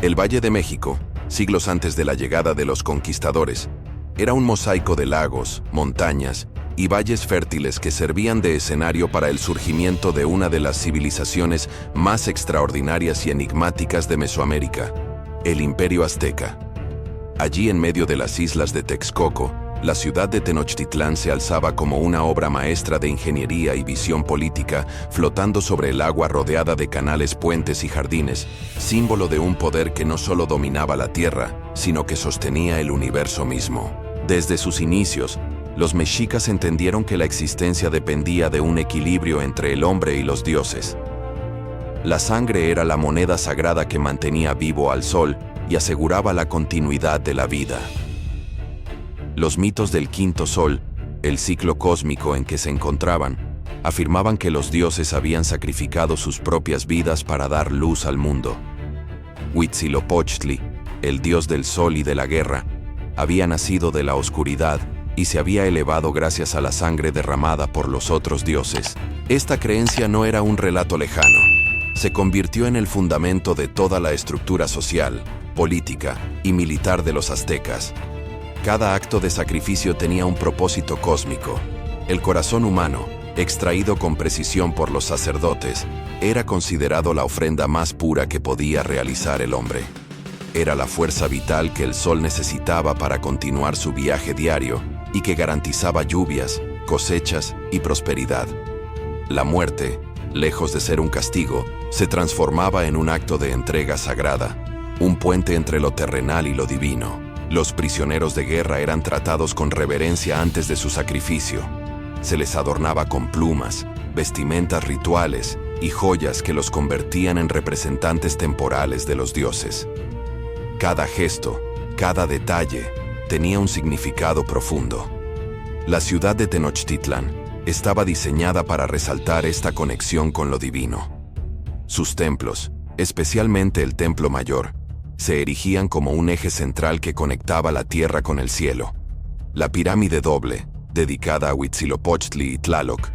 El Valle de México, siglos antes de la llegada de los conquistadores, era un mosaico de lagos, montañas y valles fértiles que servían de escenario para el surgimiento de una de las civilizaciones más extraordinarias y enigmáticas de Mesoamérica, el Imperio Azteca. Allí, en medio de las islas de Texcoco, la ciudad de Tenochtitlán se alzaba como una obra maestra de ingeniería y visión política, flotando sobre el agua rodeada de canales, puentes y jardines, símbolo de un poder que no solo dominaba la tierra, sino que sostenía el universo mismo. Desde sus inicios, los mexicas entendieron que la existencia dependía de un equilibrio entre el hombre y los dioses. La sangre era la moneda sagrada que mantenía vivo al sol y aseguraba la continuidad de la vida. Los mitos del quinto sol, el ciclo cósmico en que se encontraban, afirmaban que los dioses habían sacrificado sus propias vidas para dar luz al mundo. Huitzilopochtli, el dios del sol y de la guerra, había nacido de la oscuridad y se había elevado gracias a la sangre derramada por los otros dioses. Esta creencia no era un relato lejano. Se convirtió en el fundamento de toda la estructura social, política y militar de los aztecas. Cada acto de sacrificio tenía un propósito cósmico. El corazón humano, extraído con precisión por los sacerdotes, era considerado la ofrenda más pura que podía realizar el hombre. Era la fuerza vital que el sol necesitaba para continuar su viaje diario y que garantizaba lluvias, cosechas y prosperidad. La muerte, lejos de ser un castigo, se transformaba en un acto de entrega sagrada, un puente entre lo terrenal y lo divino. Los prisioneros de guerra eran tratados con reverencia antes de su sacrificio. Se les adornaba con plumas, vestimentas rituales y joyas que los convertían en representantes temporales de los dioses. Cada gesto, cada detalle, tenía un significado profundo. La ciudad de Tenochtitlán estaba diseñada para resaltar esta conexión con lo divino. Sus templos, especialmente el Templo Mayor, se erigían como un eje central que conectaba la tierra con el cielo. La pirámide doble, dedicada a Huitzilopochtli y Tlaloc,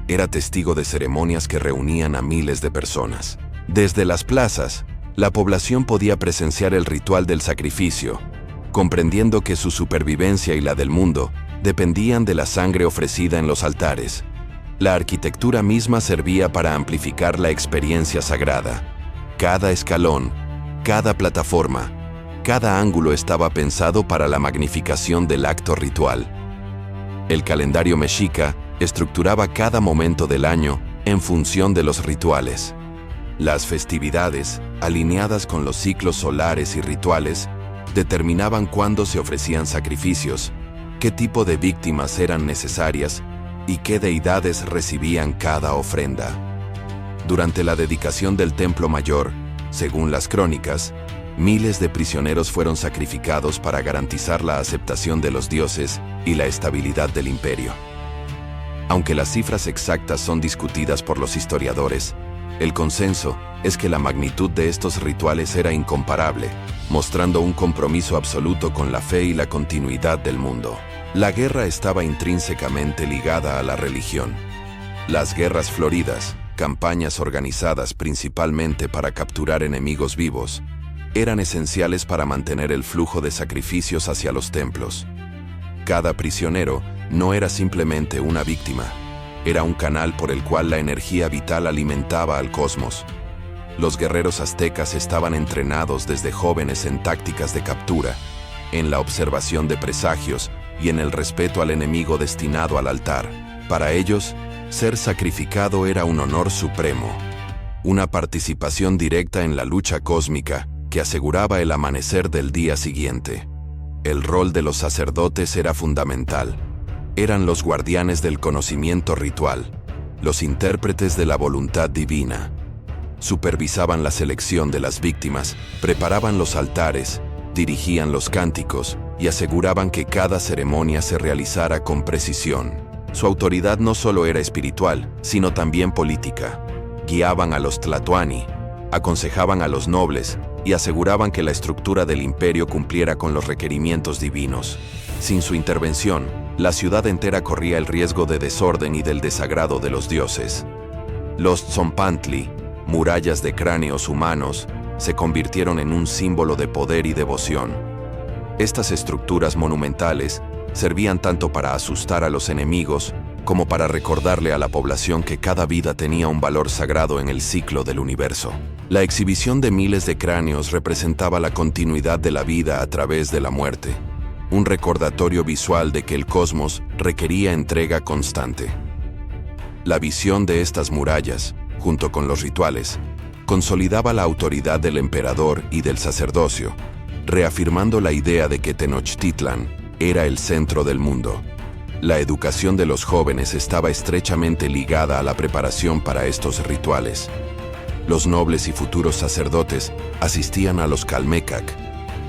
era testigo de ceremonias que reunían a miles de personas. Desde las plazas, la población podía presenciar el ritual del sacrificio, comprendiendo que su supervivencia y la del mundo dependían de la sangre ofrecida en los altares. La arquitectura misma servía para amplificar la experiencia sagrada. Cada escalón, cada plataforma, cada ángulo estaba pensado para la magnificación del acto ritual. El calendario mexica estructuraba cada momento del año en función de los rituales. Las festividades, alineadas con los ciclos solares y rituales, determinaban cuándo se ofrecían sacrificios, qué tipo de víctimas eran necesarias y qué deidades recibían cada ofrenda. Durante la dedicación del Templo Mayor, según las crónicas, miles de prisioneros fueron sacrificados para garantizar la aceptación de los dioses y la estabilidad del imperio. Aunque las cifras exactas son discutidas por los historiadores, el consenso es que la magnitud de estos rituales era incomparable, mostrando un compromiso absoluto con la fe y la continuidad del mundo. La guerra estaba intrínsecamente ligada a la religión. Las guerras floridas, campañas organizadas principalmente para capturar enemigos vivos, eran esenciales para mantener el flujo de sacrificios hacia los templos. Cada prisionero no era simplemente una víctima, era un canal por el cual la energía vital alimentaba al cosmos. Los guerreros aztecas estaban entrenados desde jóvenes en tácticas de captura, en la observación de presagios y en el respeto al enemigo destinado al altar. Para ellos, ser sacrificado era un honor supremo, una participación directa en la lucha cósmica que aseguraba el amanecer del día siguiente. El rol de los sacerdotes era fundamental. Eran los guardianes del conocimiento ritual, los intérpretes de la voluntad divina. Supervisaban la selección de las víctimas, preparaban los altares, dirigían los cánticos y aseguraban que cada ceremonia se realizara con precisión. Su autoridad no solo era espiritual, sino también política. Guiaban a los tlatoani, aconsejaban a los nobles y aseguraban que la estructura del imperio cumpliera con los requerimientos divinos. Sin su intervención, la ciudad entera corría el riesgo de desorden y del desagrado de los dioses. Los tzompantli, murallas de cráneos humanos, se convirtieron en un símbolo de poder y devoción. Estas estructuras monumentales servían tanto para asustar a los enemigos como para recordarle a la población que cada vida tenía un valor sagrado en el ciclo del universo. La exhibición de miles de cráneos representaba la continuidad de la vida a través de la muerte, un recordatorio visual de que el cosmos requería entrega constante. La visión de estas murallas, junto con los rituales, consolidaba la autoridad del emperador y del sacerdocio, reafirmando la idea de que Tenochtitlan era el centro del mundo. La educación de los jóvenes estaba estrechamente ligada a la preparación para estos rituales. Los nobles y futuros sacerdotes asistían a los Calmecac,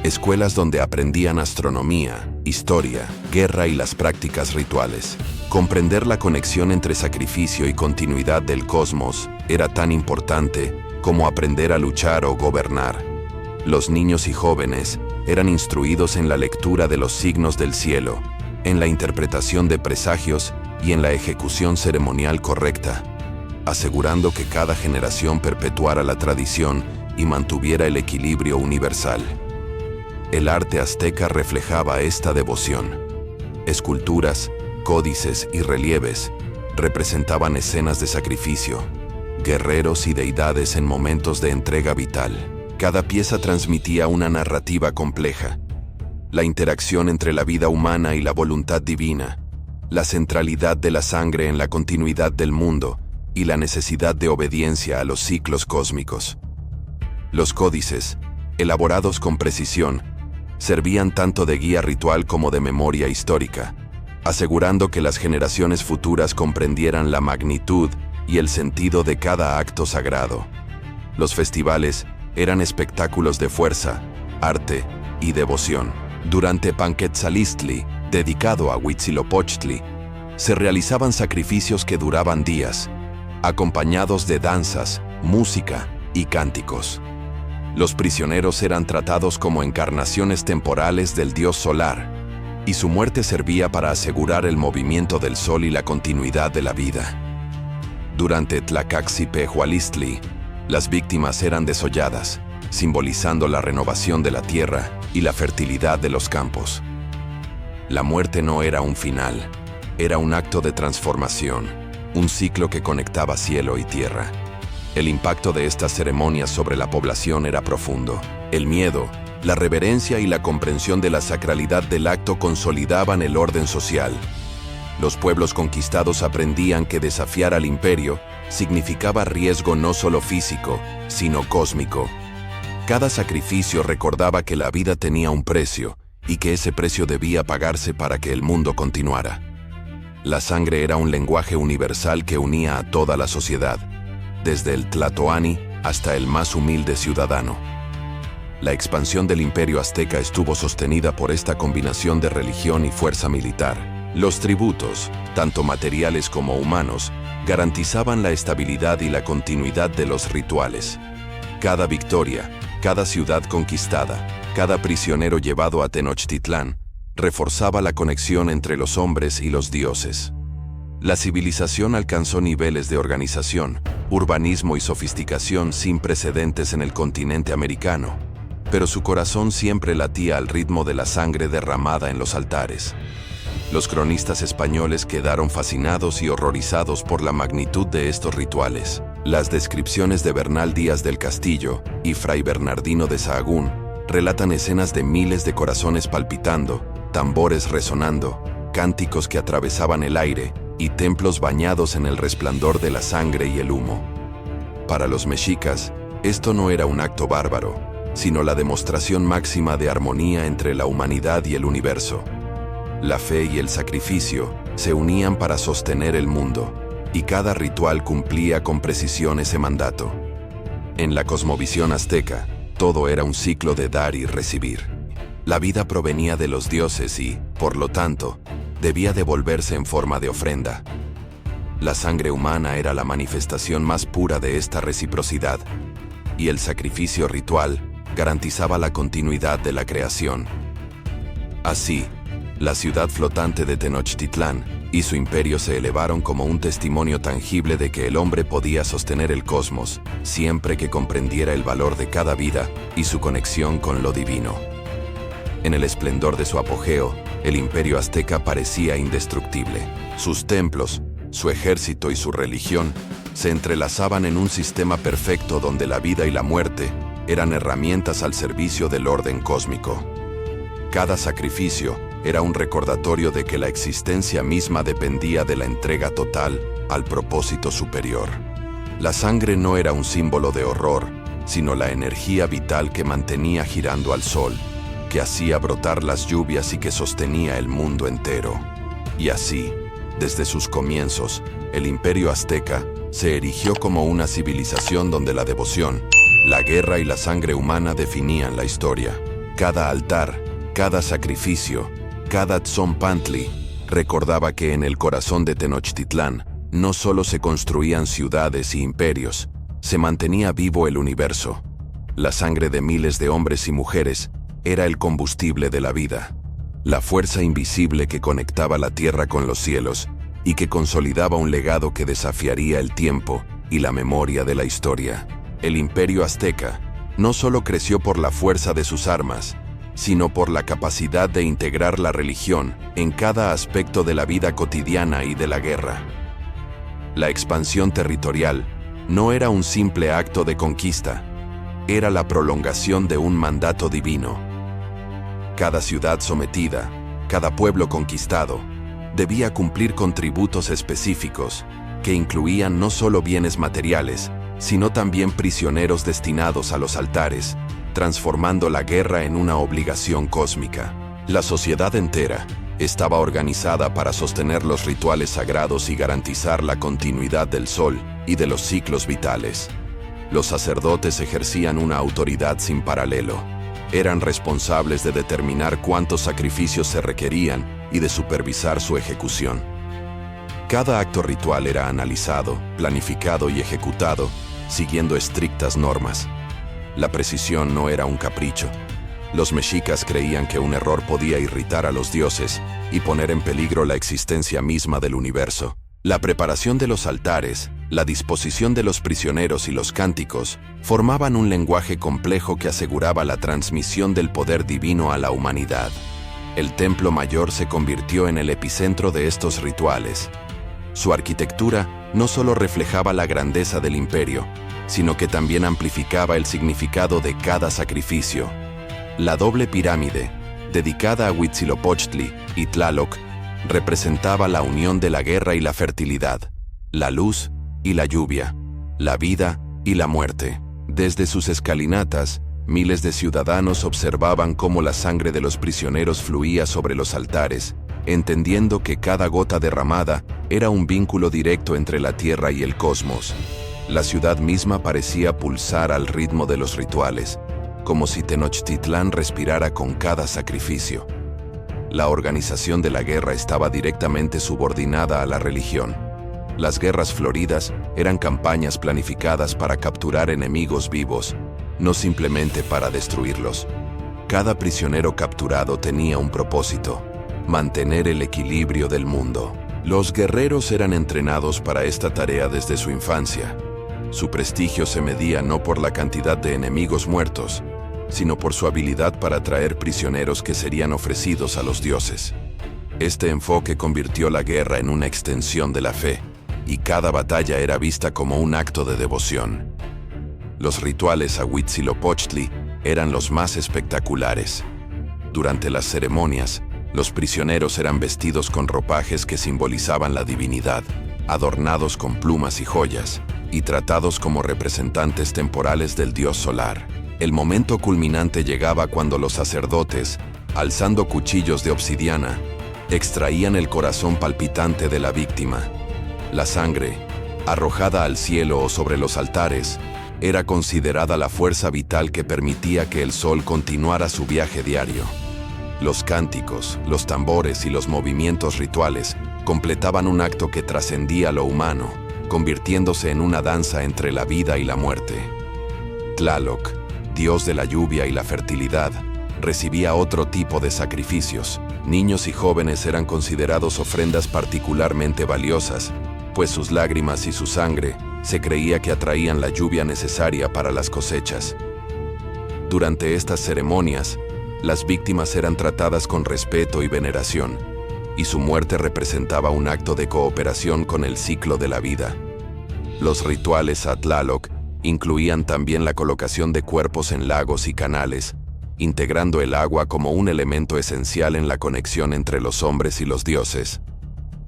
escuelas donde aprendían astronomía, historia, guerra y las prácticas rituales. Comprender la conexión entre sacrificio y continuidad del cosmos era tan importante como aprender a luchar o gobernar. Los niños y jóvenes eran instruidos en la lectura de los signos del cielo, en la interpretación de presagios y en la ejecución ceremonial correcta, asegurando que cada generación perpetuara la tradición y mantuviera el equilibrio universal. El arte azteca reflejaba esta devoción. Esculturas, códices y relieves representaban escenas de sacrificio, guerreros y deidades en momentos de entrega vital. Cada pieza transmitía una narrativa compleja: la interacción entre la vida humana y la voluntad divina, la centralidad de la sangre en la continuidad del mundo y la necesidad de obediencia a los ciclos cósmicos. Los códices, elaborados con precisión, servían tanto de guía ritual como de memoria histórica, asegurando que las generaciones futuras comprendieran la magnitud y el sentido de cada acto sagrado. Los festivales eran espectáculos de fuerza, arte y devoción. Durante Panquetzalistli, dedicado a Huitzilopochtli, se realizaban sacrificios que duraban días, acompañados de danzas, música y cánticos. Los prisioneros eran tratados como encarnaciones temporales del dios solar, y su muerte servía para asegurar el movimiento del sol y la continuidad de la vida. Durante Tlacaxipehualistli, las víctimas eran desolladas, simbolizando la renovación de la tierra y la fertilidad de los campos. La muerte no era un final, era un acto de transformación, un ciclo que conectaba cielo y tierra. El impacto de estas ceremonias sobre la población era profundo. El miedo, la reverencia y la comprensión de la sacralidad del acto consolidaban el orden social. Los pueblos conquistados aprendían que desafiar al imperio significaba riesgo no solo físico, sino cósmico. Cada sacrificio recordaba que la vida tenía un precio y que ese precio debía pagarse para que el mundo continuara. La sangre era un lenguaje universal que unía a toda la sociedad, desde el tlatoani hasta el más humilde ciudadano. La expansión del imperio azteca estuvo sostenida por esta combinación de religión y fuerza militar. Los tributos, tanto materiales como humanos, garantizaban la estabilidad y la continuidad de los rituales. Cada victoria, cada ciudad conquistada, cada prisionero llevado a Tenochtitlán, reforzaba la conexión entre los hombres y los dioses. La civilización alcanzó niveles de organización, urbanismo y sofisticación sin precedentes en el continente americano, pero su corazón siempre latía al ritmo de la sangre derramada en los altares. Los cronistas españoles quedaron fascinados y horrorizados por la magnitud de estos rituales. Las descripciones de Bernal Díaz del Castillo y Fray Bernardino de Sahagún relatan escenas de miles de corazones palpitando, tambores resonando, cánticos que atravesaban el aire y templos bañados en el resplandor de la sangre y el humo. Para los mexicas, esto no era un acto bárbaro, sino la demostración máxima de armonía entre la humanidad y el universo. La fe y el sacrificio se unían para sostener el mundo, y cada ritual cumplía con precisión ese mandato. En la cosmovisión azteca, todo era un ciclo de dar y recibir. La vida provenía de los dioses y, por lo tanto, debía devolverse en forma de ofrenda. La sangre humana era la manifestación más pura de esta reciprocidad, y el sacrificio ritual garantizaba la continuidad de la creación. Así, la ciudad flotante de Tenochtitlán y su imperio se elevaron como un testimonio tangible de que el hombre podía sostener el cosmos, siempre que comprendiera el valor de cada vida y su conexión con lo divino. En el esplendor de su apogeo, el imperio azteca parecía indestructible. Sus templos, su ejército y su religión se entrelazaban en un sistema perfecto donde la vida y la muerte eran herramientas al servicio del orden cósmico. Cada sacrificio era un recordatorio de que la existencia misma dependía de la entrega total al propósito superior. La sangre no era un símbolo de horror, sino la energía vital que mantenía girando al sol, que hacía brotar las lluvias y que sostenía el mundo entero. Y así, desde sus comienzos, el imperio azteca se erigió como una civilización donde la devoción, la guerra y la sangre humana definían la historia. Cada altar, cada sacrificio, cada tzompantli recordaba que en el corazón de Tenochtitlán no solo se construían ciudades y imperios, se mantenía vivo el universo. La sangre de miles de hombres y mujeres era el combustible de la vida, la fuerza invisible que conectaba la tierra con los cielos y que consolidaba un legado que desafiaría el tiempo y la memoria de la historia. El imperio azteca no solo creció por la fuerza de sus armas, sino por la capacidad de integrar la religión en cada aspecto de la vida cotidiana y de la guerra. La expansión territorial no era un simple acto de conquista, era la prolongación de un mandato divino. Cada ciudad sometida, cada pueblo conquistado, debía cumplir con tributos específicos que incluían no solo bienes materiales, sino también prisioneros destinados a los altares, transformando la guerra en una obligación cósmica. La sociedad entera estaba organizada para sostener los rituales sagrados y garantizar la continuidad del sol y de los ciclos vitales. Los sacerdotes ejercían una autoridad sin paralelo. Eran responsables de determinar cuántos sacrificios se requerían y de supervisar su ejecución. Cada acto ritual era analizado, planificado y ejecutado, siguiendo estrictas normas. La precisión no era un capricho. Los mexicas creían que un error podía irritar a los dioses y poner en peligro la existencia misma del universo. La preparación de los altares, la disposición de los prisioneros y los cánticos formaban un lenguaje complejo que aseguraba la transmisión del poder divino a la humanidad. El Templo Mayor se convirtió en el epicentro de estos rituales. Su arquitectura no solo reflejaba la grandeza del imperio, sino que también amplificaba el significado de cada sacrificio. La doble pirámide, dedicada a Huitzilopochtli y Tlaloc, representaba la unión de la guerra y la fertilidad, la luz y la lluvia, la vida y la muerte. Desde sus escalinatas, miles de ciudadanos observaban cómo la sangre de los prisioneros fluía sobre los altares, entendiendo que cada gota derramada era un vínculo directo entre la tierra y el cosmos. La ciudad misma parecía pulsar al ritmo de los rituales, como si Tenochtitlán respirara con cada sacrificio. La organización de la guerra estaba directamente subordinada a la religión. Las guerras floridas eran campañas planificadas para capturar enemigos vivos, no simplemente para destruirlos. Cada prisionero capturado tenía un propósito: mantener el equilibrio del mundo. Los guerreros eran entrenados para esta tarea desde su infancia. Su prestigio se medía no por la cantidad de enemigos muertos, sino por su habilidad para traer prisioneros que serían ofrecidos a los dioses. Este enfoque convirtió la guerra en una extensión de la fe, y cada batalla era vista como un acto de devoción. Los rituales a Huitzilopochtli eran los más espectaculares. Durante las ceremonias, los prisioneros eran vestidos con ropajes que simbolizaban la divinidad, adornados con plumas y joyas, y tratados como representantes temporales del dios solar. El momento culminante llegaba cuando los sacerdotes, alzando cuchillos de obsidiana, extraían el corazón palpitante de la víctima. La sangre, arrojada al cielo o sobre los altares, era considerada la fuerza vital que permitía que el sol continuara su viaje diario. Los cánticos, los tambores y los movimientos rituales completaban un acto que trascendía lo humano, convirtiéndose en una danza entre la vida y la muerte. Tlaloc, dios de la lluvia y la fertilidad, recibía otro tipo de sacrificios. Niños y jóvenes eran considerados ofrendas particularmente valiosas, pues sus lágrimas y su sangre se creía que atraían la lluvia necesaria para las cosechas. Durante estas ceremonias, las víctimas eran tratadas con respeto y veneración, y su muerte representaba un acto de cooperación con el ciclo de la vida. Los rituales a Tlaloc incluían también la colocación de cuerpos en lagos y canales, integrando el agua como un elemento esencial en la conexión entre los hombres y los dioses.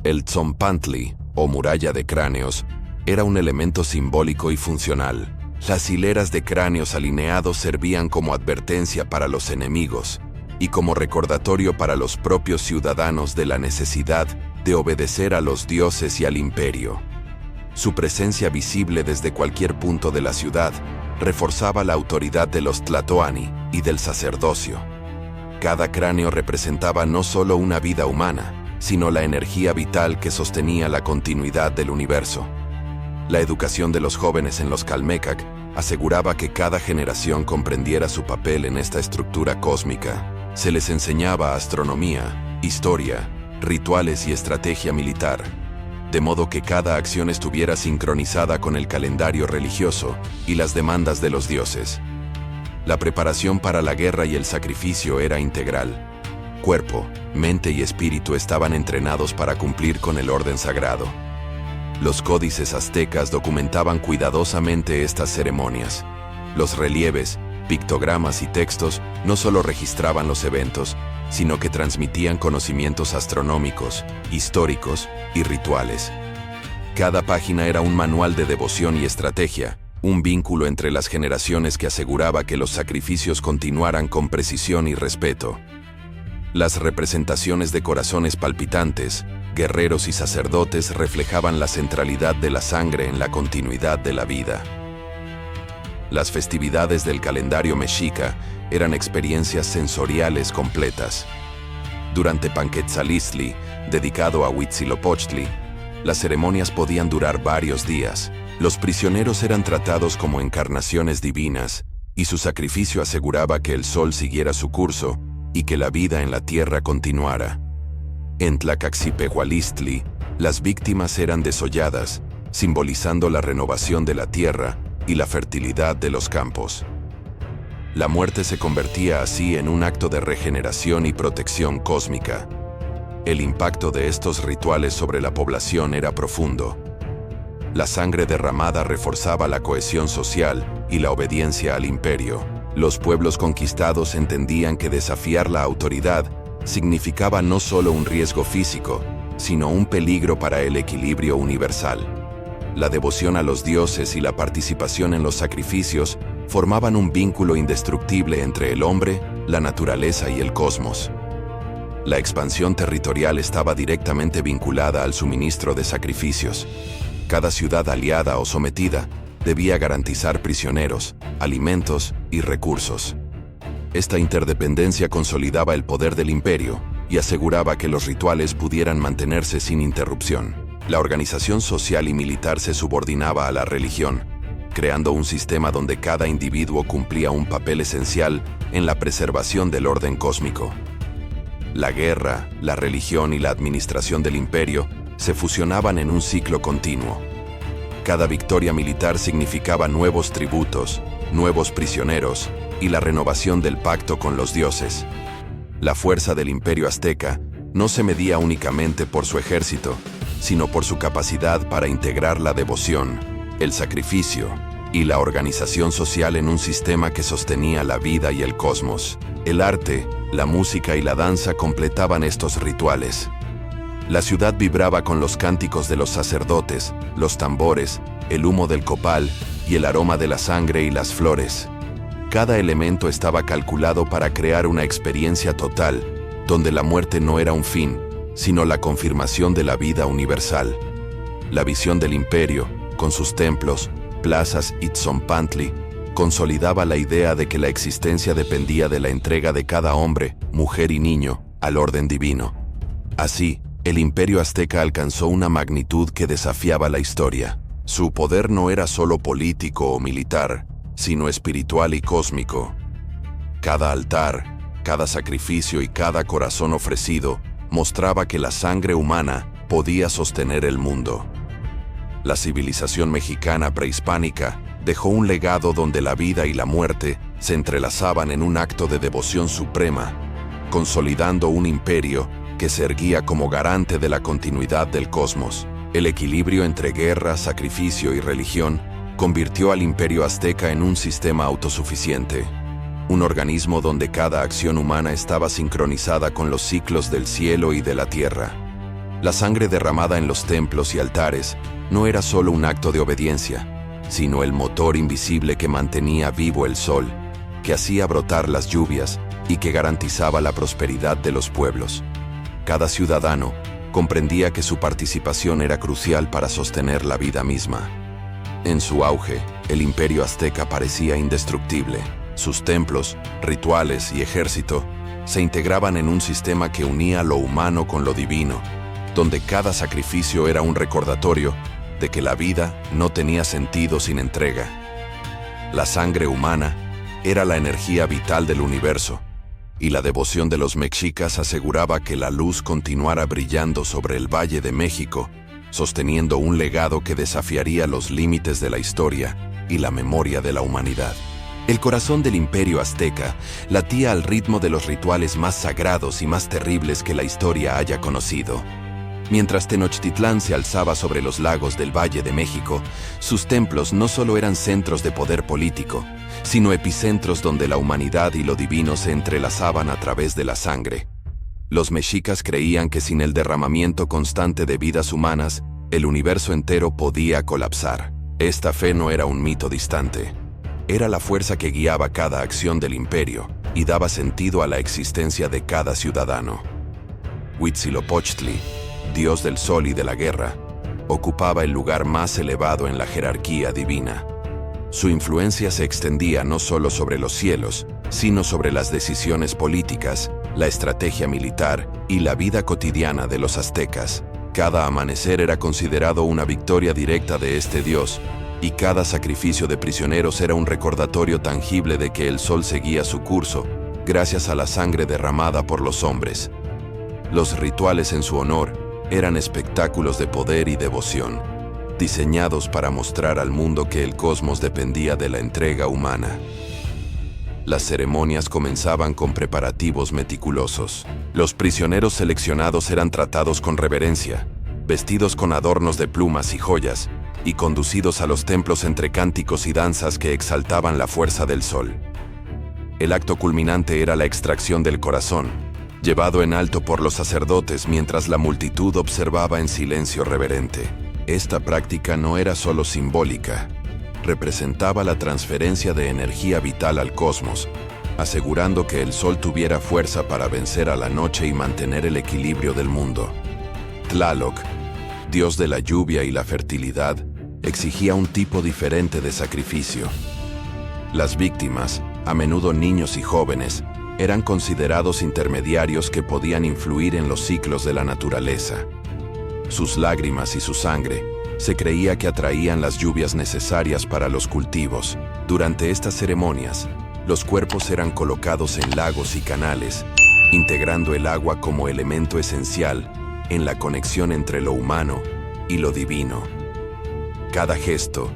El Tzompantli, o muralla de cráneos, era un elemento simbólico y funcional. Las hileras de cráneos alineados servían como advertencia para los enemigos y como recordatorio para los propios ciudadanos de la necesidad de obedecer a los dioses y al imperio. Su presencia visible desde cualquier punto de la ciudad reforzaba la autoridad de los Tlatoani y del sacerdocio. Cada cráneo representaba no solo una vida humana, sino la energía vital que sostenía la continuidad del universo. La educación de los jóvenes en los Calmecac aseguraba que cada generación comprendiera su papel en esta estructura cósmica. Se les enseñaba astronomía, historia, rituales y estrategia militar, de modo que cada acción estuviera sincronizada con el calendario religioso y las demandas de los dioses. La preparación para la guerra y el sacrificio era integral. Cuerpo, mente y espíritu estaban entrenados para cumplir con el orden sagrado. Los códices aztecas documentaban cuidadosamente estas ceremonias. Los relieves, pictogramas y textos no solo registraban los eventos, sino que transmitían conocimientos astronómicos, históricos y rituales. Cada página era un manual de devoción y estrategia, un vínculo entre las generaciones que aseguraba que los sacrificios continuaran con precisión y respeto. Las representaciones de corazones palpitantes, guerreros y sacerdotes reflejaban la centralidad de la sangre en la continuidad de la vida. Las festividades del calendario mexica eran experiencias sensoriales completas. Durante Panquetzalistli, dedicado a Huitzilopochtli, las ceremonias podían durar varios días. Los prisioneros eran tratados como encarnaciones divinas, y su sacrificio aseguraba que el sol siguiera su curso y que la vida en la tierra continuara. En Tlacaxipehualistli, las víctimas eran desolladas, simbolizando la renovación de la tierra y la fertilidad de los campos. La muerte se convertía así en un acto de regeneración y protección cósmica. El impacto de estos rituales sobre la población era profundo. La sangre derramada reforzaba la cohesión social y la obediencia al imperio. Los pueblos conquistados entendían que desafiar la autoridad significaba no solo un riesgo físico, sino un peligro para el equilibrio universal. La devoción a los dioses y la participación en los sacrificios formaban un vínculo indestructible entre el hombre, la naturaleza y el cosmos. La expansión territorial estaba directamente vinculada al suministro de sacrificios. Cada ciudad aliada o sometida debía garantizar prisioneros, alimentos y recursos. Esta interdependencia consolidaba el poder del imperio y aseguraba que los rituales pudieran mantenerse sin interrupción. La organización social y militar se subordinaba a la religión, creando un sistema donde cada individuo cumplía un papel esencial en la preservación del orden cósmico. La guerra, la religión y la administración del imperio se fusionaban en un ciclo continuo. Cada victoria militar significaba nuevos tributos, nuevos prisioneros y la renovación del pacto con los dioses. La fuerza del imperio azteca no se medía únicamente por su ejército, sino por su capacidad para integrar la devoción, el sacrificio y la organización social en un sistema que sostenía la vida y el cosmos. El arte, la música y la danza completaban estos rituales. La ciudad vibraba con los cánticos de los sacerdotes, los tambores, el humo del copal y el aroma de la sangre y las flores. Cada elemento estaba calculado para crear una experiencia total, donde la muerte no era un fin, sino la confirmación de la vida universal. La visión del imperio, con sus templos, plazas y Tzompantli, consolidaba la idea de que la existencia dependía de la entrega de cada hombre, mujer y niño al orden divino. Así, el imperio azteca alcanzó una magnitud que desafiaba la historia. Su poder no era solo político o militar, sino espiritual y cósmico. Cada altar, Cada sacrificio y cada corazón ofrecido mostraba que la sangre humana podía sostener el mundo. La civilización mexicana prehispánica dejó un legado donde la vida y la muerte se entrelazaban en un acto de devoción suprema, consolidando un imperio que se erguía como garante de la continuidad del cosmos. El equilibrio entre guerra, sacrificio y religión convirtió al imperio azteca en un sistema autosuficiente, un organismo donde cada acción humana estaba sincronizada con los ciclos del cielo y de la tierra. La sangre derramada en los templos y altares no era solo un acto de obediencia, sino el motor invisible que mantenía vivo el sol, que hacía brotar las lluvias y que garantizaba la prosperidad de los pueblos. Cada ciudadano comprendía que su participación era crucial para sostener la vida misma. En su auge, el imperio azteca parecía indestructible. Sus templos, rituales y ejército se integraban en un sistema que unía lo humano con lo divino, donde cada sacrificio era un recordatorio de que la vida no tenía sentido sin entrega. La sangre humana era la energía vital del universo, y la devoción de los mexicas aseguraba que la luz continuara brillando sobre el Valle de México, sosteniendo un legado que desafiaría los límites de la historia y la memoria de la humanidad. El corazón del imperio azteca latía al ritmo de los rituales más sagrados y más terribles que la historia haya conocido. Mientras Tenochtitlán se alzaba sobre los lagos del Valle de México, sus templos no solo eran centros de poder político, sino epicentros donde la humanidad y lo divino se entrelazaban a través de la sangre. Los mexicas creían que sin el derramamiento constante de vidas humanas, el universo entero podía colapsar. Esta fe no era un mito distante. Era la fuerza que guiaba cada acción del imperio y daba sentido a la existencia de cada ciudadano. Huitzilopochtli, dios del sol y de la guerra, ocupaba el lugar más elevado en la jerarquía divina. Su influencia se extendía no solo sobre los cielos, sino sobre las decisiones políticas, la estrategia militar y la vida cotidiana de los aztecas. Cada amanecer era considerado una victoria directa de este dios, y cada sacrificio de prisioneros era un recordatorio tangible de que el sol seguía su curso, gracias a la sangre derramada por los hombres. Los rituales en su honor eran espectáculos de poder y devoción, diseñados para mostrar al mundo que el cosmos dependía de la entrega humana. Las ceremonias comenzaban con preparativos meticulosos. Los prisioneros seleccionados eran tratados con reverencia, vestidos con adornos de plumas y joyas, y conducidos a los templos entre cánticos y danzas que exaltaban la fuerza del sol. El acto culminante era la extracción del corazón, llevado en alto por los sacerdotes mientras la multitud observaba en silencio reverente. Esta práctica no era solo simbólica, representaba la transferencia de energía vital al cosmos, asegurando que el sol tuviera fuerza para vencer a la noche y mantener el equilibrio del mundo. Tlaloc, dios de la lluvia y la fertilidad, exigía un tipo diferente de sacrificio. Las víctimas, a menudo niños y jóvenes, eran considerados intermediarios que podían influir en los ciclos de la naturaleza. Sus lágrimas y su sangre se creía que atraían las lluvias necesarias para los cultivos. Durante estas ceremonias, los cuerpos eran colocados en lagos y canales, integrando el agua como elemento esencial en la conexión entre lo humano y lo divino. Cada gesto,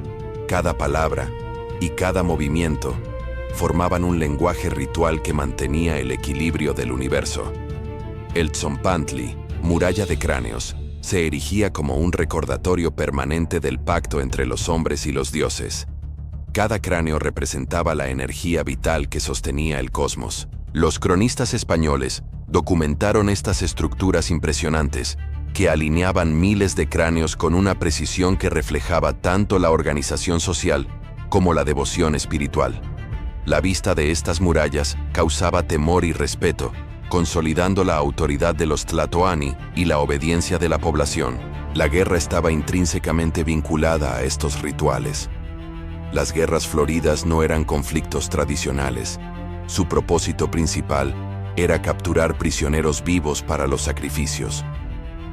cada palabra y cada movimiento formaban un lenguaje ritual que mantenía el equilibrio del universo. El Tzompantli, muralla de cráneos, se erigía como un recordatorio permanente del pacto entre los hombres y los dioses. Cada cráneo representaba la energía vital que sostenía el cosmos. Los cronistas españoles documentaron estas estructuras impresionantes que alineaban miles de cráneos con una precisión que reflejaba tanto la organización social como la devoción espiritual. La vista de estas murallas causaba temor y respeto, consolidando la autoridad de los tlatoani y la obediencia de la población. La guerra estaba intrínsecamente vinculada a estos rituales. Las guerras floridas no eran conflictos tradicionales. Su propósito principal era capturar prisioneros vivos para los sacrificios.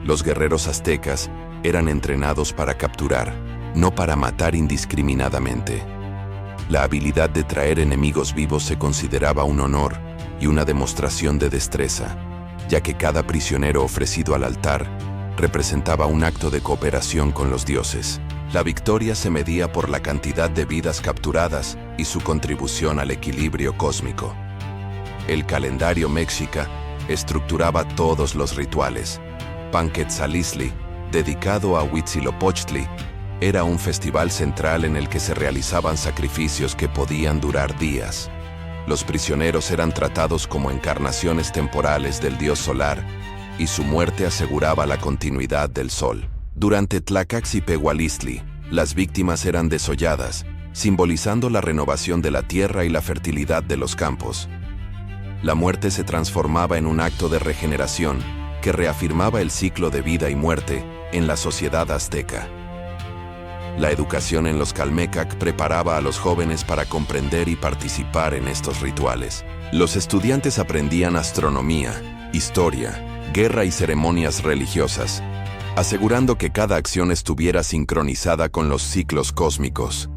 Los guerreros aztecas eran entrenados para capturar, no para matar indiscriminadamente. La habilidad de traer enemigos vivos se consideraba un honor y una demostración de destreza, ya que cada prisionero ofrecido al altar representaba un acto de cooperación con los dioses. La victoria se medía por la cantidad de vidas capturadas y su contribución al equilibrio cósmico. El calendario mexica estructuraba todos los rituales. Panquetzalisli, dedicado a Huitzilopochtli, era un festival central en el que se realizaban sacrificios que podían durar días. Los prisioneros eran tratados como encarnaciones temporales del dios solar, y su muerte aseguraba la continuidad del sol. Durante Tlacaxipehualistli, las víctimas eran desolladas, simbolizando la renovación de la tierra y la fertilidad de los campos. La muerte se transformaba en un acto de regeneración que reafirmaba el ciclo de vida y muerte en la sociedad azteca. La educación en los Calmecac preparaba a los jóvenes para comprender y participar en estos rituales. Los estudiantes aprendían astronomía, historia, guerra y ceremonias religiosas, asegurando que cada acción estuviera sincronizada con los ciclos cósmicos.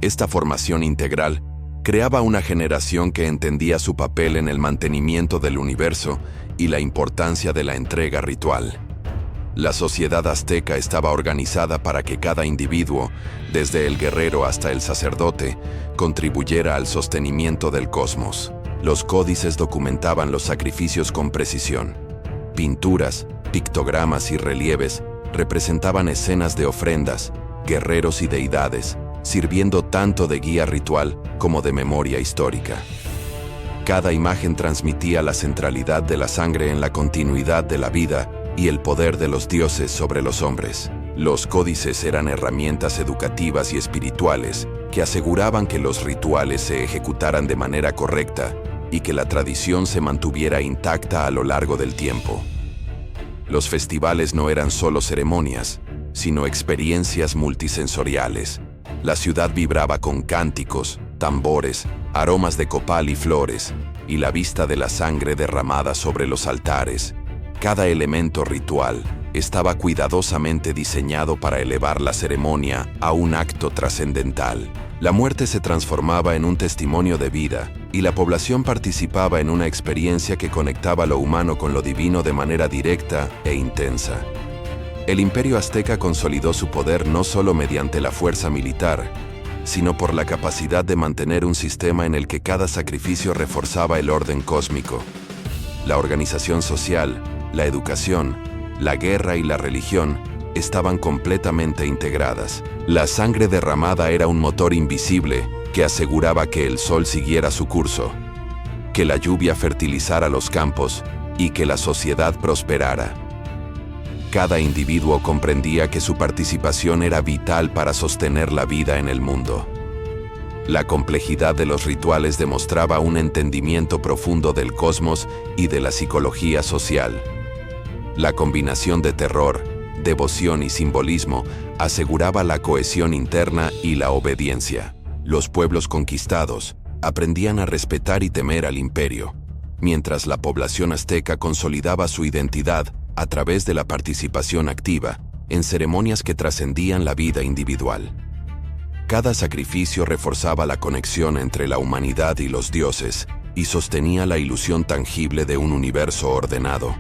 Esta formación integral creaba una generación que entendía su papel en el mantenimiento del universo y la importancia de la entrega ritual. La sociedad azteca estaba organizada para que cada individuo, desde el guerrero hasta el sacerdote, contribuyera al sostenimiento del cosmos. Los códices documentaban los sacrificios con precisión. Pinturas, pictogramas y relieves representaban escenas de ofrendas, guerreros y deidades, sirviendo tanto de guía ritual como de memoria histórica. Cada imagen transmitía la centralidad de la sangre en la continuidad de la vida y el poder de los dioses sobre los hombres. Los códices eran herramientas educativas y espirituales que aseguraban que los rituales se ejecutaran de manera correcta y que la tradición se mantuviera intacta a lo largo del tiempo. Los festivales no eran solo ceremonias, sino experiencias multisensoriales. La ciudad vibraba con cánticos, tambores, aromas de copal y flores, y la vista de la sangre derramada sobre los altares. Cada elemento ritual estaba cuidadosamente diseñado para elevar la ceremonia a un acto trascendental. La muerte se transformaba en un testimonio de vida, y la población participaba en una experiencia que conectaba lo humano con lo divino de manera directa e intensa. El Imperio Azteca consolidó su poder no solo mediante la fuerza militar, sino por la capacidad de mantener un sistema en el que cada sacrificio reforzaba el orden cósmico. La organización social, la educación, la guerra y la religión estaban completamente integradas. La sangre derramada era un motor invisible que aseguraba que el sol siguiera su curso, que la lluvia fertilizara los campos y que la sociedad prosperara. Cada individuo comprendía que su participación era vital para sostener la vida en el mundo. La complejidad de los rituales demostraba un entendimiento profundo del cosmos y de la psicología social. La combinación de terror, devoción y simbolismo aseguraba la cohesión interna y la obediencia. Los pueblos conquistados aprendían a respetar y temer al imperio, mientras la población azteca consolidaba su identidad a través de la participación activa en ceremonias que trascendían la vida individual. Cada sacrificio reforzaba la conexión entre la humanidad y los dioses y sostenía la ilusión tangible de un universo ordenado.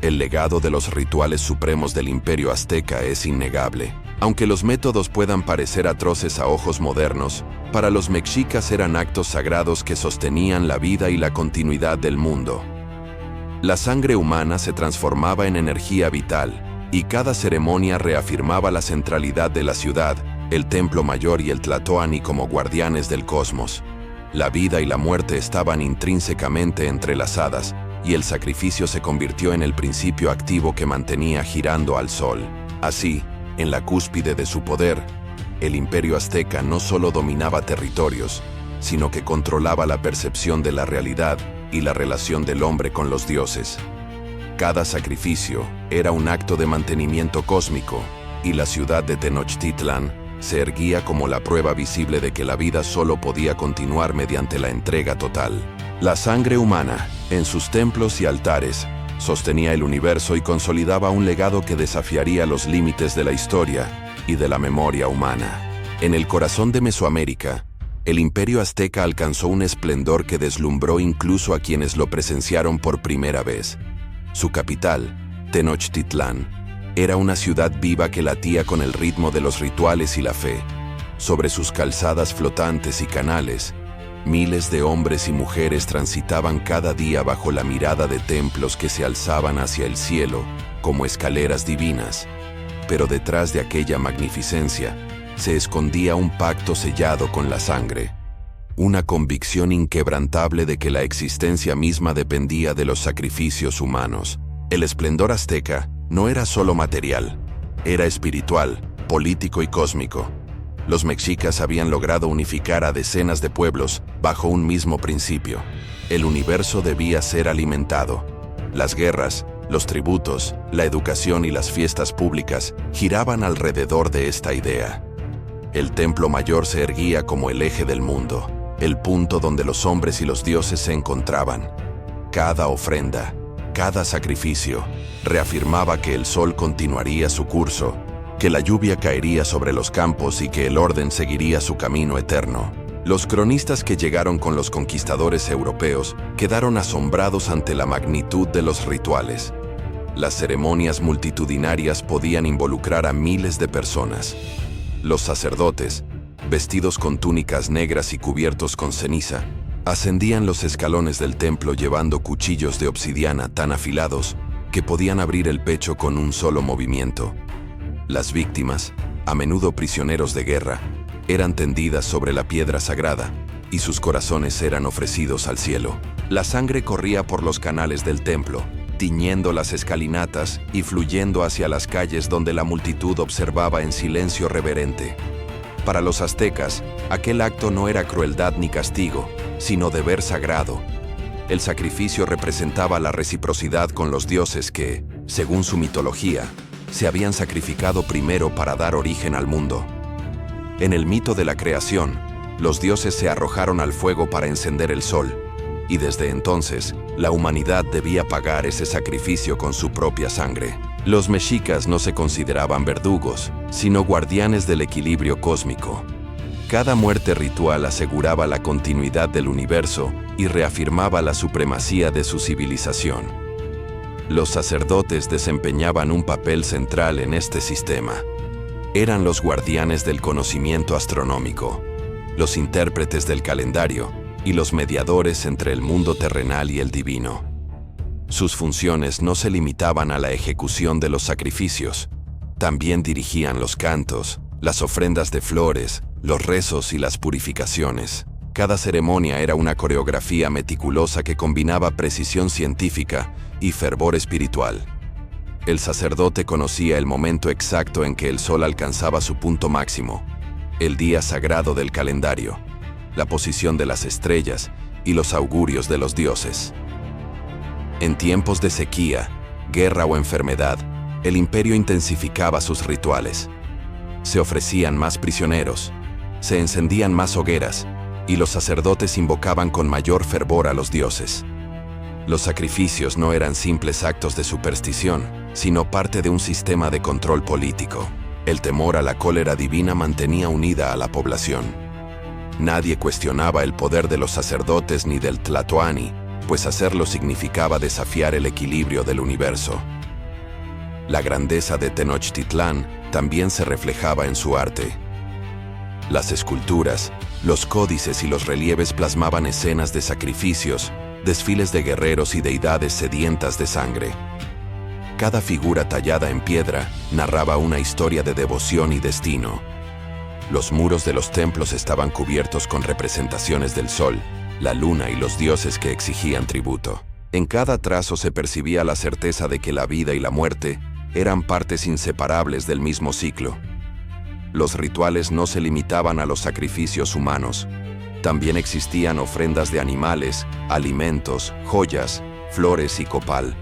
El legado de los rituales supremos del Imperio Azteca es innegable. Aunque los métodos puedan parecer atroces a ojos modernos, para los mexicas eran actos sagrados que sostenían la vida y la continuidad del mundo. La sangre humana se transformaba en energía vital, y cada ceremonia reafirmaba la centralidad de la ciudad, el Templo Mayor y el Tlatoani como guardianes del cosmos. La vida y la muerte estaban intrínsecamente entrelazadas, y el sacrificio se convirtió en el principio activo que mantenía girando al sol. Así, en la cúspide de su poder, el Imperio Azteca no solo dominaba territorios, sino que controlaba la percepción de la realidad y la relación del hombre con los dioses. Cada sacrificio era un acto de mantenimiento cósmico, y la ciudad de Tenochtitlan se erguía como la prueba visible de que la vida solo podía continuar mediante la entrega total. La sangre humana, en sus templos y altares, sostenía el universo y consolidaba un legado que desafiaría los límites de la historia y de la memoria humana. En el corazón de Mesoamérica, el imperio azteca alcanzó un esplendor que deslumbró incluso a quienes lo presenciaron por primera vez. Su capital, Tenochtitlán, era una ciudad viva que latía con el ritmo de los rituales y la fe. Sobre sus calzadas flotantes y canales, miles de hombres y mujeres transitaban cada día bajo la mirada de templos que se alzaban hacia el cielo como escaleras divinas. Pero detrás de aquella magnificencia se escondía un pacto sellado con la sangre, una convicción inquebrantable de que la existencia misma dependía de los sacrificios humanos. El esplendor azteca no era solo material, era espiritual, político y cósmico. Los mexicas habían logrado unificar a decenas de pueblos bajo un mismo principio. El universo debía ser alimentado. Las guerras, los tributos, la educación y las fiestas públicas giraban alrededor de esta idea. El templo mayor se erguía como el eje del mundo, el punto donde los hombres y los dioses se encontraban. Cada ofrenda, cada sacrificio, reafirmaba que el sol continuaría su curso, que la lluvia caería sobre los campos y que el orden seguiría su camino eterno. Los cronistas que llegaron con los conquistadores europeos quedaron asombrados ante la magnitud de los rituales. Las ceremonias multitudinarias podían involucrar a miles de personas. Los sacerdotes, vestidos con túnicas negras y cubiertos con ceniza, ascendían los escalones del templo llevando cuchillos de obsidiana tan afilados que podían abrir el pecho con un solo movimiento. Las víctimas, a menudo prisioneros de guerra, eran tendidas sobre la piedra sagrada y sus corazones eran ofrecidos al cielo. La sangre corría por los canales del templo, tiñendo las escalinatas y fluyendo hacia las calles donde la multitud observaba en silencio reverente. Para los aztecas, aquel acto no era crueldad ni castigo, sino deber sagrado. El sacrificio representaba la reciprocidad con los dioses que, según su mitología, se habían sacrificado primero para dar origen al mundo. En el mito de la creación, los dioses se arrojaron al fuego para encender el sol, y desde entonces, la humanidad debía pagar ese sacrificio con su propia sangre. Los mexicas no se consideraban verdugos, sino guardianes del equilibrio cósmico. Cada muerte ritual aseguraba la continuidad del universo y reafirmaba la supremacía de su civilización. Los sacerdotes desempeñaban un papel central en este sistema. Eran los guardianes del conocimiento astronómico, los intérpretes del calendario y los mediadores entre el mundo terrenal y el divino. Sus funciones no se limitaban a la ejecución de los sacrificios. También dirigían los cantos, las ofrendas de flores, los rezos y las purificaciones. Cada ceremonia era una coreografía meticulosa que combinaba precisión científica y fervor espiritual. El sacerdote conocía el momento exacto en que el sol alcanzaba su punto máximo, el día sagrado del calendario, la posición de las estrellas y los augurios de los dioses. En tiempos de sequía, guerra o enfermedad, el imperio intensificaba sus rituales. Se ofrecían más prisioneros, se encendían más hogueras, y los sacerdotes invocaban con mayor fervor a los dioses. Los sacrificios no eran simples actos de superstición, sino parte de un sistema de control político. El temor a la cólera divina mantenía unida a la población. Nadie cuestionaba el poder de los sacerdotes ni del Tlatoani, pues hacerlo significaba desafiar el equilibrio del universo. La grandeza de Tenochtitlán también se reflejaba en su arte. Las esculturas, los códices y los relieves plasmaban escenas de sacrificios, desfiles de guerreros y deidades sedientas de sangre. Cada figura tallada en piedra narraba una historia de devoción y destino. Los muros de los templos estaban cubiertos con representaciones del sol, la luna y los dioses que exigían tributo. En cada trazo se percibía la certeza de que la vida y la muerte eran partes inseparables del mismo ciclo. Los rituales no se limitaban a los sacrificios humanos. También existían ofrendas de animales, alimentos, joyas, flores y copal.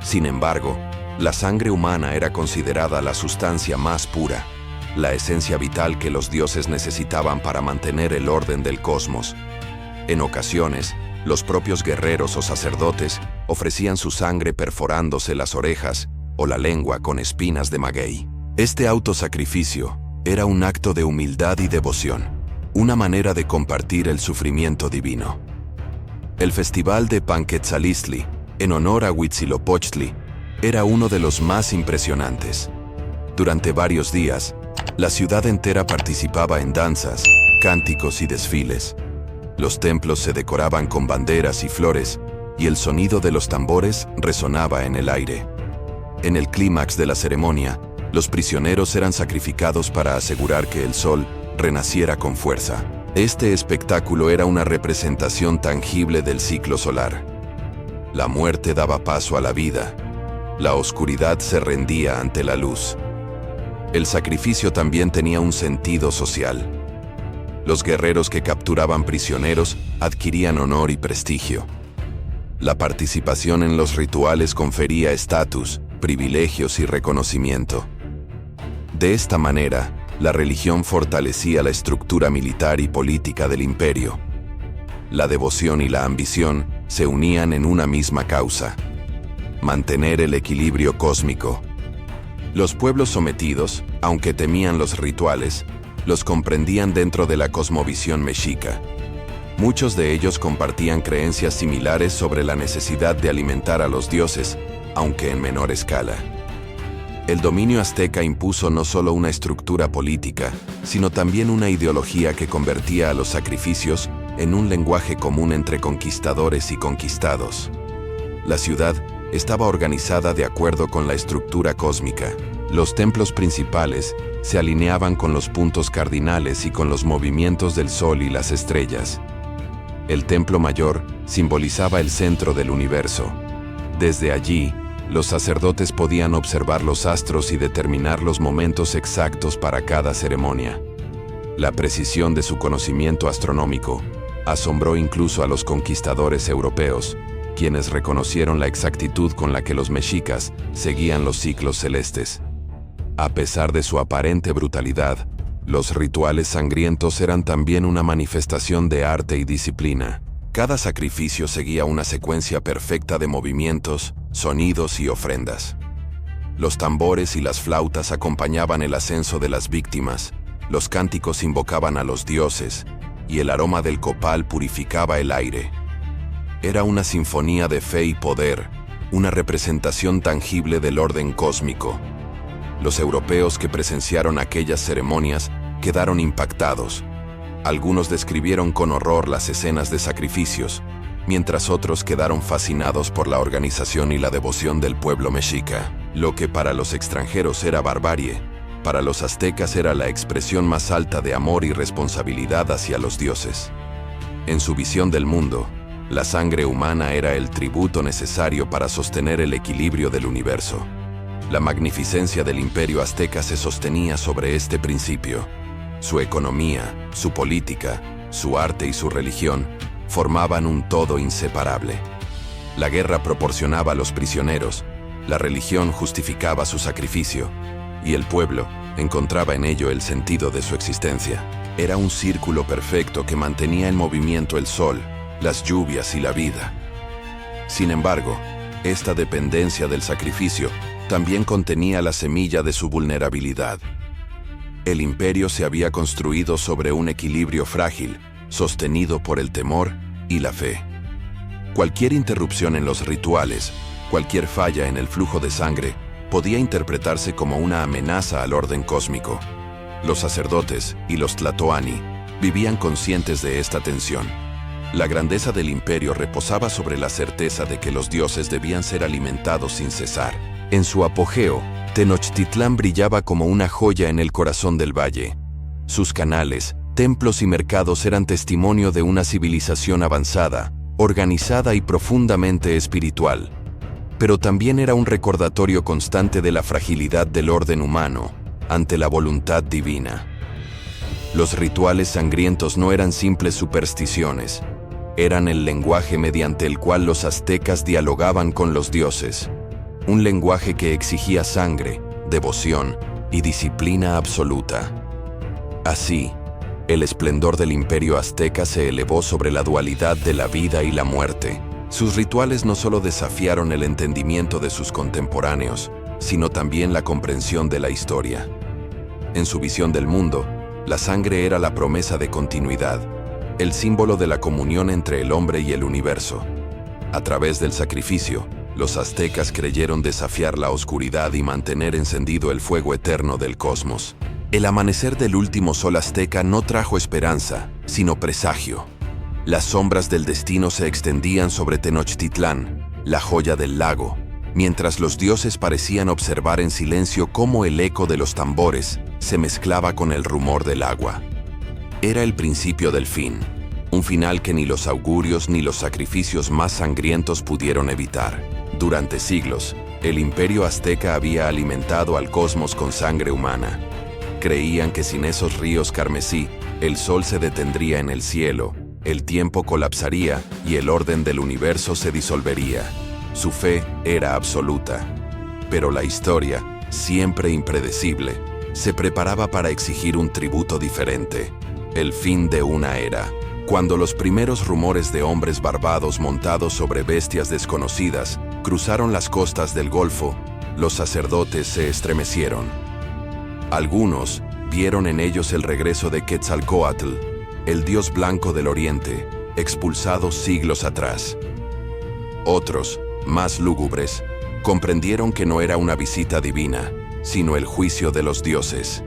Sin embargo, la sangre humana era considerada la sustancia más pura, la esencia vital que los dioses necesitaban para mantener el orden del cosmos. En ocasiones, los propios guerreros o sacerdotes ofrecían su sangre perforándose las orejas o la lengua con espinas de maguey. Este autosacrificio era un acto de humildad y devoción, una manera de compartir el sufrimiento divino. El festival de Panquetzalistli, en honor a Huitzilopochtli, era uno de los más impresionantes. Durante varios días, la ciudad entera participaba en danzas, cánticos y desfiles. Los templos se decoraban con banderas y flores, y el sonido de los tambores resonaba en el aire. En el clímax de la ceremonia, los prisioneros eran sacrificados para asegurar que el sol renaciera con fuerza. Este espectáculo era una representación tangible del ciclo solar. La muerte daba paso a la vida. La oscuridad se rendía ante la luz. El sacrificio también tenía un sentido social. Los guerreros que capturaban prisioneros adquirían honor y prestigio. La participación en los rituales confería estatus, privilegios y reconocimiento. De esta manera, la religión fortalecía la estructura militar y política del imperio. La devoción y la ambición se unían en una misma causa: mantener el equilibrio cósmico. Los pueblos sometidos, aunque temían los rituales, los comprendían dentro de la cosmovisión mexica. Muchos de ellos compartían creencias similares sobre la necesidad de alimentar a los dioses, aunque en menor escala. El dominio azteca impuso no solo una estructura política, sino también una ideología que convertía a los sacrificios en un lenguaje común entre conquistadores y conquistados. La ciudad estaba organizada de acuerdo con la estructura cósmica. Los templos principales se alineaban con los puntos cardinales y con los movimientos del sol y las estrellas. El templo mayor simbolizaba el centro del universo. Desde allí, los sacerdotes podían observar los astros y determinar los momentos exactos para cada ceremonia. La precisión de su conocimiento astronómico asombró incluso a los conquistadores europeos, quienes reconocieron la exactitud con la que los mexicas seguían los ciclos celestes. A pesar de su aparente brutalidad, los rituales sangrientos eran también una manifestación de arte y disciplina. Cada sacrificio seguía una secuencia perfecta de movimientos, sonidos y ofrendas. Los tambores y las flautas acompañaban el ascenso de las víctimas, los cánticos invocaban a los dioses, y el aroma del copal purificaba el aire. Era una sinfonía de fe y poder, una representación tangible del orden cósmico. Los europeos que presenciaron aquellas ceremonias quedaron impactados. Algunos describieron con horror las escenas de sacrificios, mientras otros quedaron fascinados por la organización y la devoción del pueblo mexica. Lo que para los extranjeros era barbarie, para los aztecas era la expresión más alta de amor y responsabilidad hacia los dioses. En su visión del mundo, la sangre humana era el tributo necesario para sostener el equilibrio del universo. La magnificencia del imperio azteca se sostenía sobre este principio. Su economía, su política, su arte y su religión formaban un todo inseparable. La guerra proporcionaba a los prisioneros, la religión justificaba su sacrificio, y el pueblo encontraba en ello el sentido de su existencia. Era un círculo perfecto que mantenía en movimiento el sol, las lluvias y la vida. Sin embargo, esta dependencia del sacrificio también contenía la semilla de su vulnerabilidad. El imperio se había construido sobre un equilibrio frágil, sostenido por el temor y la fe. Cualquier interrupción en los rituales, cualquier falla en el flujo de sangre, podía interpretarse como una amenaza al orden cósmico. Los sacerdotes y los tlatoani vivían conscientes de esta tensión. La grandeza del imperio reposaba sobre la certeza de que los dioses debían ser alimentados sin cesar. En su apogeo, Tenochtitlán brillaba como una joya en el corazón del valle. Sus canales, templos y mercados eran testimonio de una civilización avanzada, organizada y profundamente espiritual. Pero también era un recordatorio constante de la fragilidad del orden humano ante la voluntad divina. Los rituales sangrientos no eran simples supersticiones, eran el lenguaje mediante el cual los aztecas dialogaban con los dioses. Un lenguaje que exigía sangre, devoción y disciplina absoluta. Así, el esplendor del imperio azteca se elevó sobre la dualidad de la vida y la muerte. Sus rituales no solo desafiaron el entendimiento de sus contemporáneos, sino también la comprensión de la historia. En su visión del mundo, La sangre era la promesa de continuidad, el símbolo de la comunión entre el hombre y el universo. A través del sacrificio, los aztecas creyeron desafiar la oscuridad y mantener encendido el fuego eterno del cosmos. El amanecer del último sol azteca no trajo esperanza, sino presagio. Las sombras del destino se extendían sobre Tenochtitlán, la joya del lago, mientras los dioses parecían observar en silencio cómo el eco de los tambores se mezclaba con el rumor del agua. Era el principio del fin, un final que ni los augurios ni los sacrificios más sangrientos pudieron evitar. Durante siglos, el imperio azteca había alimentado al cosmos con sangre humana. Creían que sin esos ríos carmesí, el sol se detendría en el cielo, el tiempo colapsaría y el orden del universo se disolvería. Su fe era absoluta. Pero la historia, siempre impredecible, se preparaba para exigir un tributo diferente. El fin de una era. Cuando los primeros rumores de hombres barbados montados sobre bestias desconocidas cruzaron las costas del Golfo, los sacerdotes se estremecieron. Algunos vieron en ellos el regreso de Quetzalcóatl, el dios blanco del oriente, expulsado siglos atrás. Otros, más lúgubres, comprendieron que no era una visita divina, sino el juicio de los dioses.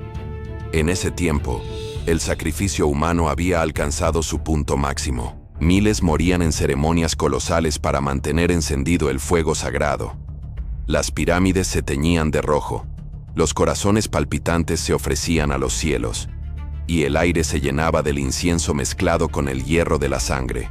En ese tiempo, el sacrificio humano había alcanzado su punto máximo. Miles morían en ceremonias colosales para mantener encendido el fuego sagrado. Las pirámides se teñían de rojo, los corazones palpitantes se ofrecían a los cielos, y el aire se llenaba del incienso mezclado con el hierro de la sangre.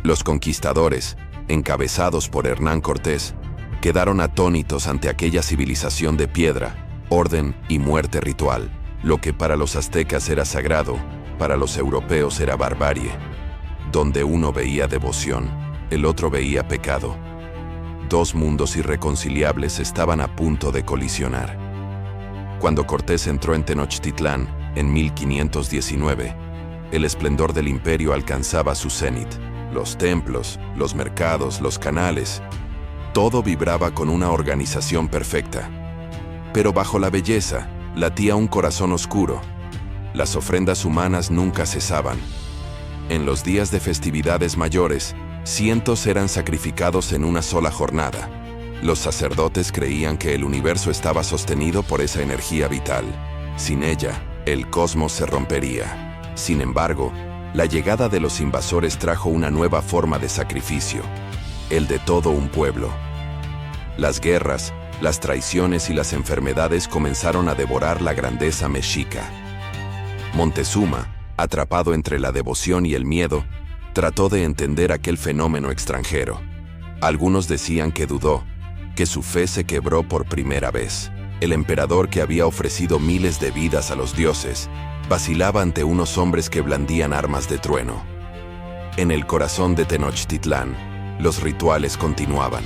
Los conquistadores, encabezados por Hernán Cortés, quedaron atónitos ante aquella civilización de piedra, orden y muerte ritual. Lo que para los aztecas era sagrado, para los europeos era barbarie. Donde uno veía devoción, el otro veía pecado. Dos mundos irreconciliables estaban a punto de colisionar. Cuando Cortés entró en Tenochtitlán, en 1519, el esplendor del imperio alcanzaba su cenit. Los templos, los mercados, los canales, todo vibraba con una organización perfecta. Pero bajo la belleza, latía un corazón oscuro. Las ofrendas humanas nunca cesaban. En los días de festividades mayores, cientos eran sacrificados en una sola jornada. Los sacerdotes creían que el universo estaba sostenido por esa energía vital. Sin ella, el cosmos se rompería. Sin embargo, la llegada de los invasores trajo una nueva forma de sacrificio, el de todo un pueblo. Las guerras, las traiciones y las enfermedades comenzaron a devorar la grandeza mexica. Montezuma, atrapado entre la devoción y el miedo, trató de entender aquel fenómeno extranjero. Algunos decían que dudó, que su fe se quebró por primera vez. El emperador que había ofrecido miles de vidas a los dioses, vacilaba ante unos hombres que blandían armas de trueno. En el corazón de Tenochtitlán, los rituales continuaban.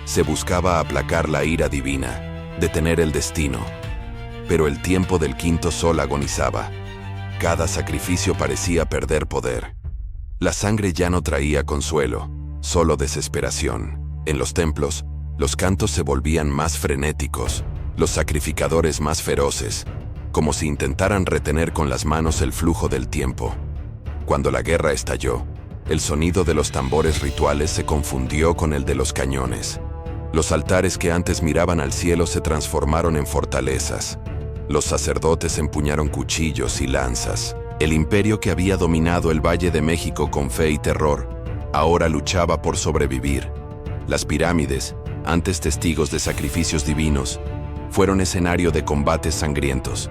Se buscaba aplacar la ira divina, detener el destino. Pero el tiempo del quinto sol agonizaba. Cada sacrificio parecía perder poder. La sangre ya no traía consuelo, solo desesperación. En los templos, los cantos se volvían más frenéticos, los sacrificadores más feroces, como si intentaran retener con las manos el flujo del tiempo. Cuando la guerra estalló, el sonido de los tambores rituales se confundió con el de los cañones. Los altares que antes miraban al cielo se transformaron en fortalezas. Los sacerdotes empuñaron cuchillos y lanzas. El imperio que había dominado el Valle de México con fe y terror, ahora luchaba por sobrevivir. Las pirámides, antes testigos de sacrificios divinos, fueron escenario de combates sangrientos.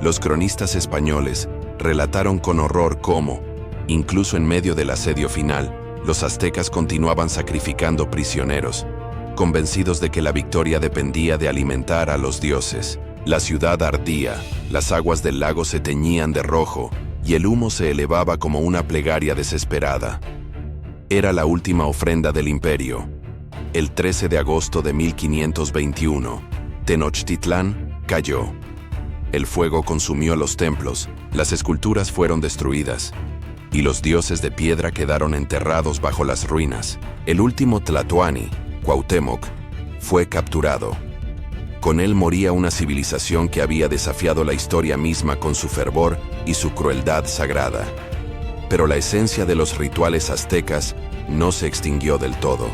Los cronistas españoles relataron con horror cómo, incluso en medio del asedio final, los aztecas continuaban sacrificando prisioneros, convencidos de que la victoria dependía de alimentar a los dioses. La ciudad ardía, las aguas del lago se teñían de rojo y el humo se elevaba como una plegaria desesperada. Era la última ofrenda del imperio. El 13 de agosto de 1521, Tenochtitlán cayó. El fuego consumió los templos, las esculturas fueron destruidas, y los dioses de piedra quedaron enterrados bajo las ruinas. El último tlatoani, Cuauhtémoc, fue capturado. Con él moría una civilización que había desafiado la historia misma con su fervor y su crueldad sagrada. Pero la esencia de los rituales aztecas no se extinguió del todo.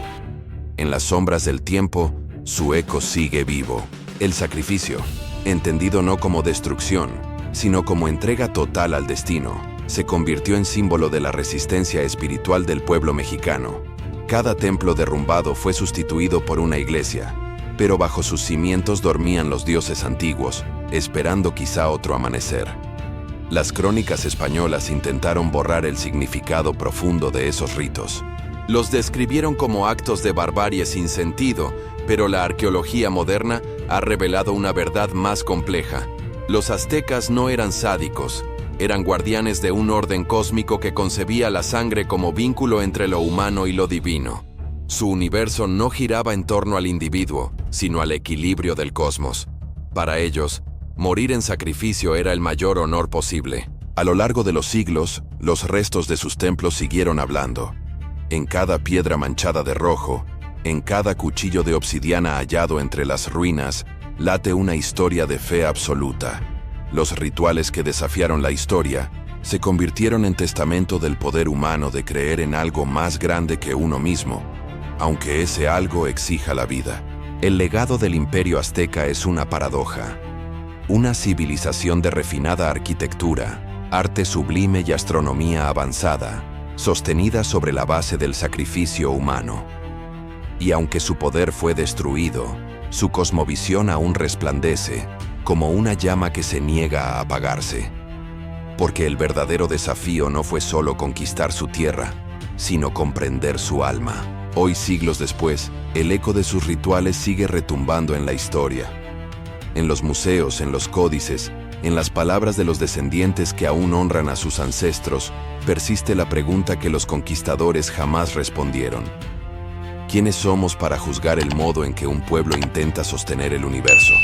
En las sombras del tiempo, su eco sigue vivo. El sacrificio, entendido no como destrucción, sino como entrega total al destino, se convirtió en símbolo de la resistencia espiritual del pueblo mexicano. Cada templo derrumbado fue sustituido por una iglesia, pero bajo sus cimientos dormían los dioses antiguos, esperando quizá otro amanecer. Las crónicas españolas intentaron borrar el significado profundo de esos ritos. Los describieron como actos de barbarie sin sentido, pero la arqueología moderna ha revelado una verdad más compleja. Los aztecas no eran sádicos, eran guardianes de un orden cósmico que concebía la sangre como vínculo entre lo humano y lo divino. Su universo no giraba en torno al individuo, sino al equilibrio del cosmos. Para ellos, morir en sacrificio era el mayor honor posible. A lo largo de los siglos, los restos de sus templos siguieron hablando. En cada piedra manchada de rojo, en cada cuchillo de obsidiana hallado entre las ruinas, late una historia de fe absoluta. Los rituales que desafiaron la historia se convirtieron en testamento del poder humano de creer en algo más grande que uno mismo, aunque ese algo exija la vida. El legado del imperio azteca es una paradoja. Una civilización de refinada arquitectura, arte sublime y astronomía avanzada, sostenida sobre la base del sacrificio humano. Y aunque su poder fue destruido, su cosmovisión aún resplandece, como una llama que se niega a apagarse. Porque el verdadero desafío no fue solo conquistar su tierra, sino comprender su alma. Hoy, siglos después, el eco de sus rituales sigue retumbando en la historia. En los museos, en los códices, en las palabras de los descendientes que aún honran a sus ancestros, persiste la pregunta que los conquistadores jamás respondieron. ¿Quiénes somos para juzgar el modo en que un pueblo intenta sostener el universo?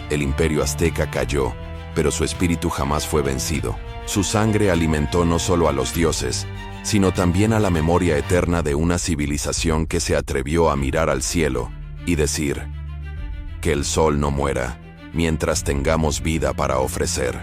El imperio azteca cayó, pero su espíritu jamás fue vencido. Su sangre alimentó no solo a los dioses, sino también a la memoria eterna de una civilización que se atrevió a mirar al cielo y decir: que el sol no muera, mientras tengamos vida para ofrecer.